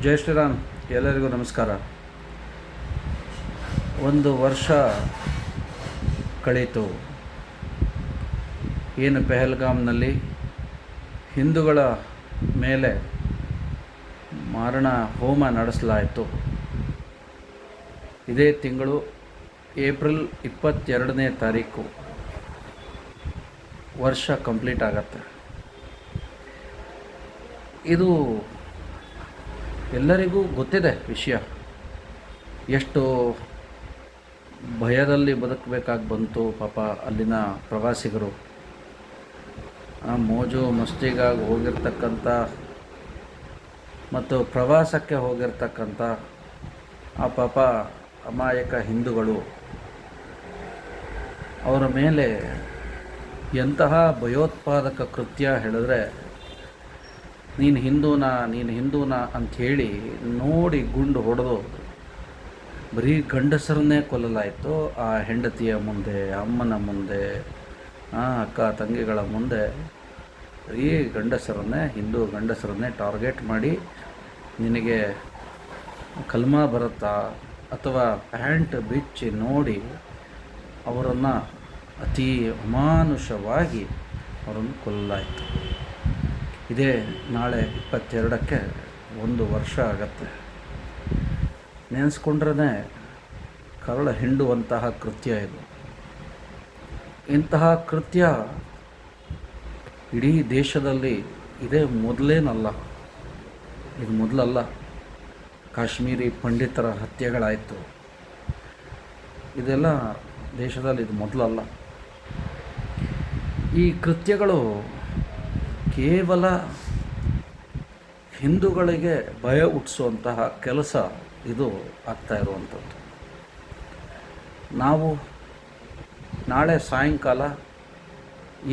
ಜೈ ಶ್ರೀರಾಮ್. ಎಲ್ಲರಿಗೂ ನಮಸ್ಕಾರ. ಒಂದು ವರ್ಷ ಕಳೀತು. ಏನು ಪೆಹಲ್ಗಾಮ್ನಲ್ಲಿ ಹಿಂದೂಗಳ ಮೇಲೆ ಮಾರಣ ಹೋಮ ನಡೆಸಲಾಯಿತು. ಇದೇ ತಿಂಗಳು ಏಪ್ರಿಲ್ 22ನೇ ತಾರೀಕು ವರ್ಷ ಕಂಪ್ಲೀಟ್ ಆಗತ್ತೆ. ಇದು ಎಲ್ಲರಿಗೂ ಗೊತ್ತಿದೆ ವಿಷಯ. ಎಷ್ಟು ಭಯದಲ್ಲಿ ಬದುಕಬೇಕಾಗಿ ಬಂತು ಪಾಪ ಅಲ್ಲಿನ ಪ್ರವಾಸಿಗರು. ಮೋಜು ಮಸ್ತಿಗಾಗಿ ಹೋಗಿರ್ತಕ್ಕಂಥ ಮತ್ತು ಪ್ರವಾಸಕ್ಕೆ ಹೋಗಿರ್ತಕ್ಕಂಥ ಆ ಪಾಪ ಅಮಾಯಕ ಹಿಂದೂಗಳು, ಅವರ ಮೇಲೆ ಎಂತಹ ಭಯೋತ್ಪಾದಕ ಕೃತ್ಯ ಹೇಳಿದ್ರೆ, ನೀನು ಹಿಂದೂನಾ ಅಂಥೇಳಿ ನೋಡಿ ಗುಂಡು ಹೊಡೆದು ಬರೀ ಗಂಡಸರನ್ನೇ ಕೊಲ್ಲಲಾಯಿತು. ಆ ಹೆಂಡತಿಯ ಮುಂದೆ, ಅಮ್ಮನ ಮುಂದೆ, ಅಕ್ಕ ತಂಗಿಗಳ ಮುಂದೆ ಬರೀ ಹಿಂದೂ ಗಂಡಸರನ್ನೇ ಟಾರ್ಗೆಟ್ ಮಾಡಿ, ನಿನಗೆ ಕಲ್ಮಾ ಬರುತ್ತಾ ಅಥವಾ ಪ್ಯಾಂಟ್ ಬಿಚ್ಚಿ ನೋಡಿ ಅವರನ್ನು ಅತಿ ಅಮಾನುಷವಾಗಿ ಅವರನ್ನು ಕೊಲ್ಲಲಾಯಿತು. ಇದೇ ನಾಳೆ 22ಕ್ಕೆ ಒಂದು ವರ್ಷ ಆಗತ್ತೆ. ನೆನೆಸ್ಕೊಂಡ್ರೆ ಕರಳ ಹಿಂಡುವಂತಹ ಕೃತ್ಯ ಇದು. ಇಂತಹ ಕೃತ್ಯ ಇಡೀ ದೇಶದಲ್ಲಿ ಇದೇ ಮೊದಲಲ್ಲ. ಕಾಶ್ಮೀರಿ ಪಂಡಿತರ ಹತ್ಯೆಗಳಾಯಿತು. ಇದೆಲ್ಲ ದೇಶದಲ್ಲಿ ಇದು ಮೊದಲಲ್ಲ. ಈ ಕೃತ್ಯಗಳು ಕೇವಲ ಹಿಂದೂಗಳಿಗೆ ಭಯ ಹುಟ್ಟಿಸುವಂತಹ ಕೆಲಸ ಇದು ಆಗ್ತಾ ಇರುವಂಥದ್ದು. ನಾವು ನಾಳೆ ಸಾಯಂಕಾಲ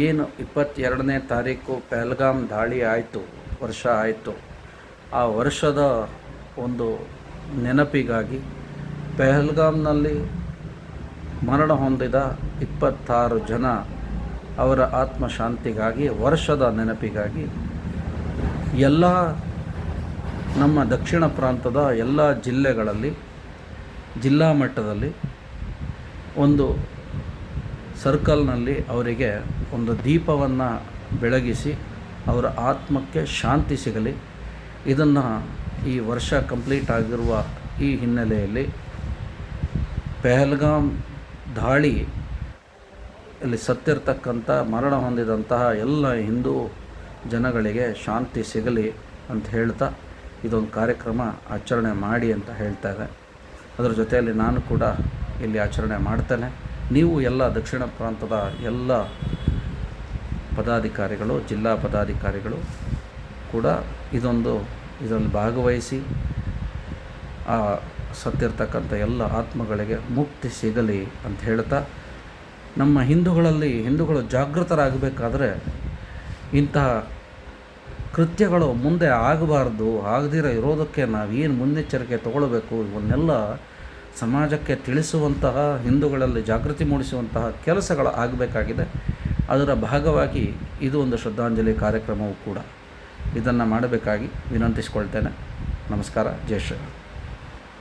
ಏನು 22ನೇ ತಾರೀಕು ಪೆಹಲ್ಗಾಮ್ ದಾಳಿ ಆಯಿತು, ವರ್ಷ ಆಯಿತು, ಆ ವರ್ಷದ ಒಂದು ನೆನಪಿಗಾಗಿ ಪೆಹಲ್ಗಾಮ್ನಲ್ಲಿ ಮರಣ ಹೊಂದಿದ 26 ಜನ ಅವರ ಆತ್ಮಶಾಂತಿಗಾಗಿ, ವರ್ಷದ ನೆನಪಿಗಾಗಿ ಎಲ್ಲ ನಮ್ಮ ದಕ್ಷಿಣ ಪ್ರಾಂತದ ಎಲ್ಲ ಜಿಲ್ಲೆಗಳಲ್ಲಿ, ಜಿಲ್ಲಾ ಮಟ್ಟದಲ್ಲಿ ಒಂದು ಸರ್ಕಲ್ನಲ್ಲಿ ಅವರಿಗೆ ಒಂದು ದೀಪವನ್ನು ಬೆಳಗಿಸಿ ಅವರ ಆತ್ಮಕ್ಕೆ ಶಾಂತಿ ಸಿಗಲಿ. ಇದನ್ನು ಈ ವರ್ಷ ಕಂಪ್ಲೀಟ್ ಆಗಿರುವ ಈ ಹಿನ್ನೆಲೆಯಲ್ಲಿ ಪೆಹಲ್ಗಾಮ್ ದಾಳಿ ಇಲ್ಲಿ ಸತ್ತಿರ್ತಕ್ಕಂಥ ಮರಣ ಹೊಂದಿದಂತಹ ಎಲ್ಲ ಹಿಂದೂ ಜನಗಳಿಗೆ ಶಾಂತಿ ಸಿಗಲಿ ಅಂತ ಹೇಳ್ತಾ ಇದೊಂದು ಕಾರ್ಯಕ್ರಮ ಆಚರಣೆ ಮಾಡಿ ಅಂತ ಹೇಳ್ತಾರೆ. ಅದರ ಜೊತೆಯಲ್ಲಿ ನಾನು ಕೂಡ ಇಲ್ಲಿ ಆಚರಣೆ ಮಾಡ್ತೇನೆ. ನೀವು ಎಲ್ಲ ದಕ್ಷಿಣ ಪ್ರಾಂತದ ಎಲ್ಲ ಪದಾಧಿಕಾರಿಗಳು, ಜಿಲ್ಲಾ ಪದಾಧಿಕಾರಿಗಳು ಕೂಡ ಇದರಲ್ಲಿ ಭಾಗವಹಿಸಿ ಆ ಸತ್ತಿರ್ತಕ್ಕಂಥ ಎಲ್ಲ ಆತ್ಮಗಳಿಗೆ ಮುಕ್ತಿ ಸಿಗಲಿ ಅಂತ ಹೇಳ್ತಾ, ನಮ್ಮ ಹಿಂದೂಗಳು ಜಾಗೃತರಾಗಬೇಕಾದ್ರೆ ಇಂತಹ ಕೃತ್ಯಗಳು ಮುಂದೆ ಆಗಬಾರ್ದು. ಆಗದಿರೋ ಇರೋದಕ್ಕೆ ನಾವೇನು ಮುನ್ನೆಚ್ಚರಿಕೆ ತಗೊಳ್ಬೇಕು, ಇವನ್ನೆಲ್ಲ ಸಮಾಜಕ್ಕೆ ತಿಳಿಸುವಂತಹ, ಹಿಂದೂಗಳಲ್ಲಿ ಜಾಗೃತಿ ಮೂಡಿಸುವಂತಹ ಕೆಲಸಗಳು ಆಗಬೇಕಾಗಿದೆ. ಅದರ ಭಾಗವಾಗಿ ಇದು ಒಂದು ಶ್ರದ್ಧಾಂಜಲಿ ಕಾರ್ಯಕ್ರಮವೂ ಕೂಡ. ಇದನ್ನು ಮಾಡಬೇಕಾಗಿ ವಿನಂತಿಸಿಕೊಳ್ತೇನೆ. ನಮಸ್ಕಾರ. ಜೈ ಶ್ರೀರಾಮ್.